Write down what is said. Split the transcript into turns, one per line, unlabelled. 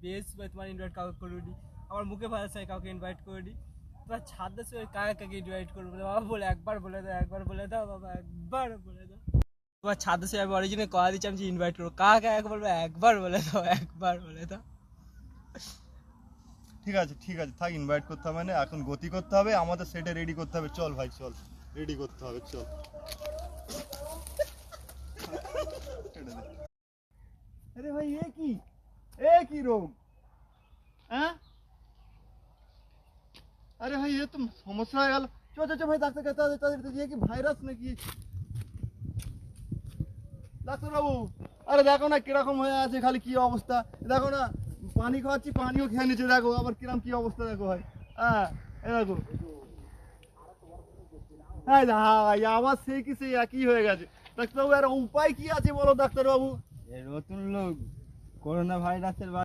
বৃহস্পতি তোমার ইনভাইট কাউকে করিনি, আমার মুখে ভাষা কাউকে ইনভাইট করিনি, তোমার ছাদের সময় কাকে কাকে ইনভাইট করবো বাবা বলে একবার বলে দাও, একবার বলে দাও বাবা, একবার বলে দাও। তোমার ছাদের সময় আমি অরিজিনে কয়া দিচ্ছি আমি ইনভাইট করবো, কাকে এক বলবো একবার বলে দাও, একবার বলে দাও।
ঠিক আছে ঠিক আছে, থাক, ইনভাইট করতে হবে না, এখন গতি করতে হবে, আমাদের সেটে রেডি করতে হবে। চল ভাই চল, রেডি করতে হবে, চল।
আরে ভাই এ কি রোগ? হ্যাঁ আরে ভাই এ তো সমস্যা হয়ে গেল। চল চল ভাই ডাক্তার কাছে, তাদের কি ভাইরাস নাকি? ডাক্তারবাবু আরে দেখো না কিরকম হয়ে আছে, খালি কি অবস্থা দেখো না, পানি খাওয়াচ্ছি পানিও খেয়ে নিচ্ছে, দেখো আবার কিরকম কি অবস্থা দেখো ভাই। হ্যাঁ এ দেখো, হ্যাঁ ভাই আবার সেই একই হয়ে গেছে। ডাক্তারবাবু আর উপায় কি আছে বলো ডাক্তারবাবু?
নতুন লোক করোনা ভাইরাসের